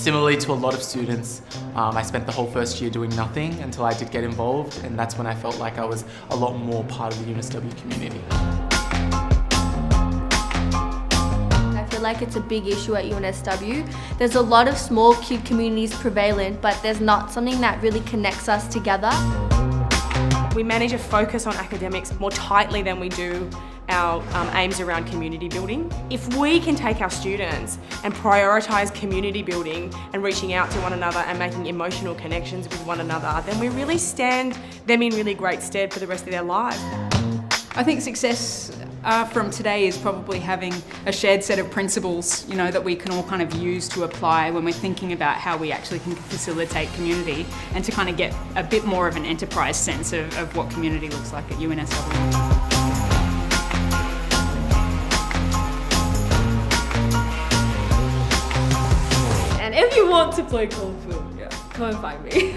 Similarly to a lot of students, I spent the whole first year doing nothing until I did get involved, and that's when I felt like I was a lot more part of the UNSW community. I feel like it's a big issue at UNSW. There's a lot of small kid communities prevalent, but there's not something that really connects us together. We manage a focus on academics more tightly than we do our aims around community building. If we can take our students and prioritise community building and reaching out to one another and making emotional connections with one another, then we really stand them in really great stead for the rest of their lives. I think success from today is probably having a shared set of principles, that we can all kind of use to apply when we're thinking about how we actually can facilitate community, and to kind of get a bit more of an enterprise sense of what community looks like at UNSW. And if you want to play Kung Fu, come and find me.